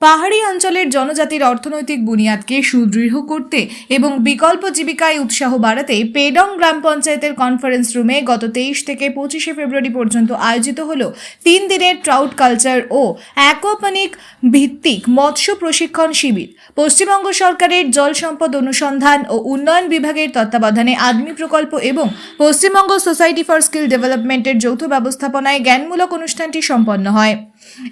পাহাড়ি অঞ্চলের জনজাতির অর্থনৈতিক বুনিয়াদকে সুদৃঢ় করতে এবং বিকল্প জীবিকায় উৎসাহ বাড়াতে পেডং গ্রাম পঞ্চায়েতের কনফারেন্স রুমে গত 23 থেকে 25 ফেব্রুয়ারি পর্যন্ত আয়োজিত হলো 3 দিনের ট্রাউট কালচার ও অ্যাকোয়াপনিক ভিত্তিক মৎস্য প্রশিক্ষণ শিবির। পশ্চিমবঙ্গ সরকারের জল সম্পদ অনুসন্ধান ও উন্নয়ন বিভাগের তত্ত্বাবধানে আদমি প্রকল্প এবং পশ্চিমবঙ্গ সোসাইটি ফর স্কিল ডেভেলপমেন্টের যৌথ ব্যবস্থাপনায় জ্ঞানমূলক অনুষ্ঠানটি সম্পন্ন হয়।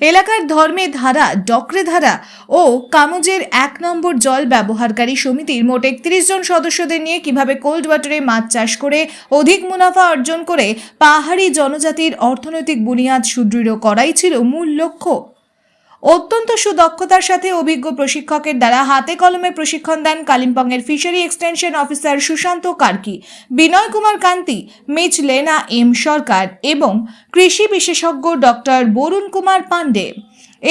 এলাকার ধর্মে ধারা, ডক্রে ধারা ও কামুজের 1 নম্বর জল ব্যবহারকারী সমিতির মোট 31 জন সদস্যদের নিয়ে কিভাবে কোল্ড ওয়াটারে মাছ চাষ করে অধিক মুনাফা অর্জন করে পাহাড়ি জনজাতির অর্থনৈতিক বুনিয়াদ সুদৃঢ় করাই ছিল মূল লক্ষ্য। অত্যন্ত সুদক্ষতার সাথে অভিজ্ঞ প্রশিক্ষকের দ্বারা হাতে কলমে প্রশিক্ষণ দেন কালিম্পংয়ের fishery extension officer Sushant Karki, Binay Kumar Kanti, মিচ লেনা এম সরকার এবং কৃষি বিশেষজ্ঞ ডক্টর বরুণ কুমার পান্ডে।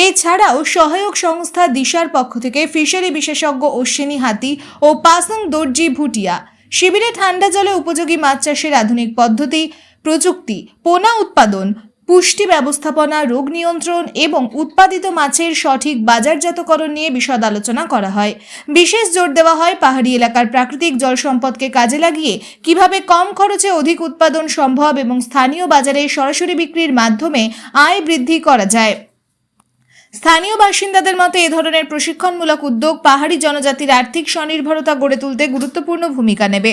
এছাড়াও সহায়ক সংস্থা দিশার পক্ষ থেকে ফিশারি বিশেষজ্ঞ অশ্বিনী হাতি ও পাসং দর্জি ভুটিয়া। শিবিরে ঠান্ডা জলে উপযোগী মাছ চাষের আধুনিক পদ্ধতি, প্রযুক্তি, পোনা উৎপাদন, পুষ্টি ব্যবস্থাপনা, রোগ নিয়ন্ত্রণ এবং উৎপাদিত মাছের সঠিক বাজারজাতকরণ নিয়ে বিশদ আলোচনা করা হয়। বিশেষ জোর দেওয়া হয় পাহাড়ি এলাকার প্রাকৃতিক জল সম্পদকে কাজে লাগিয়ে কিভাবে কম খরচে অধিক উৎপাদন সম্ভব এবং স্থানীয় বাজারে সরাসরি বিক্রির মাধ্যমে আয় বৃদ্ধি করা যায়। স্থানীয় বাসিন্দাদের মতে এ ধরনের প্রশিক্ষণমূলক উদ্যোগ পাহাড়ি জনজাতির আর্থিক স্বনির্ভরতা গড়ে তুলতে গুরুত্বপূর্ণ ভূমিকা নেবে।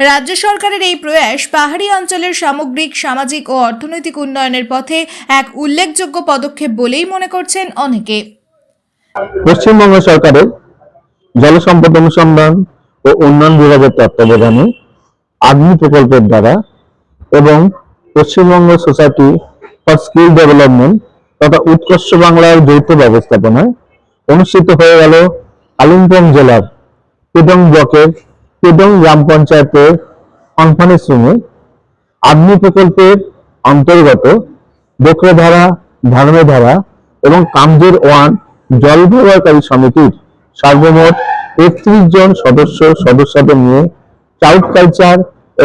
রাজ্য সরকারের এই প্রয়াস পাহাড়ি অঞ্চলের সামগ্রিক সামাজিক ও অর্থনৈতিক উন্নয়নের পথে এক উল্লেখযোগ্য পদক্ষেপ বলেই মনে করছেন অনেকে। পশ্চিমবঙ্গ সরকারের জল সম্পদ অনুসন্ধান ও উন্নয়ন বিভাগের তত্ত্বাবধানে আদমি প্রকল্পের দ্বারা এবং Paschimbanga society for skill development তথা উৎকর্ষ বাংলার যৌথ ব্যবস্থাপনায় অনুষ্ঠিত হয়ে গেল কালিম্পং জেলার পেডং ব্লকের পেডং গ্রাম পঞ্চায়েতের কনফারেন্স রুমে আদমি প্রকল্পের অন্তর্গত ডক্রে ধারা, ধর্মে ধারা এবং কামজের 1 জল ব্যবহারকারী সমিতির সর্বমোট 31 জন সদস্যদের নিয়ে ট্রাউট কালচার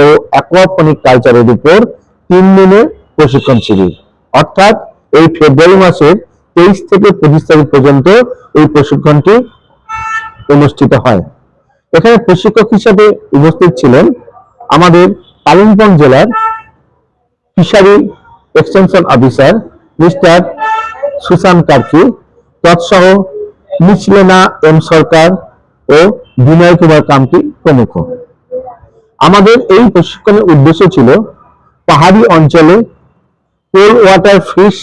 ও অ্যাকোয়াপনিক কালচারের উপর 3 দিনের প্রশিক্ষণ শিবির, অর্থাৎ এই ফেব্রুয়ারি মাসের 23 থেকে 25 তারিখ পর্যন্ত এই প্রশিক্ষণটি অনুষ্ঠিত হয়। এখানে প্রশিক্ষক হিসেবে উপস্থিত ছিলেন আমাদের কালিম্পং জেলার fishery extension officer mister Sushant Karki, তৎসহ মিচ লেনা এম সরকার ও বিনয় কুমার কান্তি প্রমুখ। আমাদের এই প্রশিক্ষণের উদ্দেশ্য ছিল পাহাড়ি অঞ্চলে কোল্ড ওয়াটার ফিশ,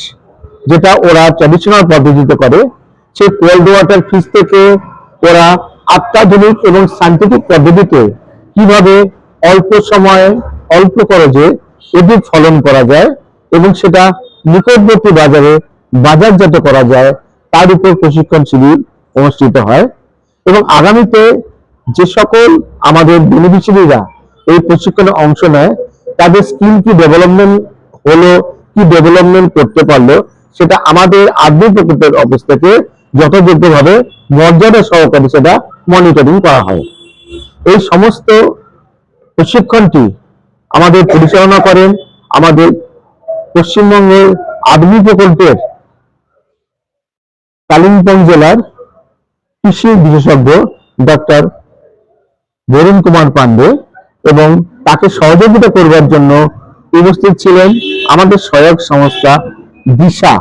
যেটা ওরা ট্র্যাডিশনাল পদ্ধতিতে করে, সেই কোল্ড ওয়াটার ফিশ থেকে ওরা অত্যাধুনিক এবং সায়েন্টিফিক পদ্ধতিতে কিভাবে অল্প সময়ে অল্প খরচে অধিক ফলন করা যায় এবং সেটা নিকটবর্তী বাজারে বাজারজাত করা যায়, তার উপর প্রশিক্ষণ শিবির অনুষ্ঠিত হয়। এবং আগামীতে যে সকল আমাদের বেনিফিশিয়ারিরা এই প্রশিক্ষণে অংশ নেয়, তাদের স্কিল কি ডেভেলপমেন্ট হলো, কি ডেভেলপমেন্ট করতে পারলো, সেটা আমাদের আদমি প্রকল্পের অফিস থেকে যথাযোগ্যভাবে মর্যাদা সহকারে সেটা মনিটরিং করা হয়। এই সমস্ত প্রশিক্ষণটি আমাদের পরিচালনা করেন আমাদের পশ্চিমবঙ্গের আদমি প্রকল্পের কালিম্পং জেলার কৃষি বিশেষজ্ঞ ডক্টর বরুণ কুমার পান্ডে, এবং তাকে সহযোগিতা করবার জন্য উপস্থিত ছিলেন আমাদের সহায়ক সংস্থা দিশা।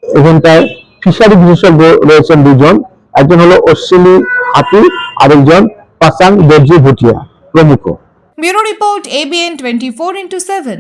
এখানটায় ফিশারি বিশেষজ্ঞ রয়েছেন 2 জন, একজন হলো অশ্বিনী হাতি, আরেকজন পাসাং দর্জি ভুটিয়া প্রমুখ। Bureau report ABN 24/7।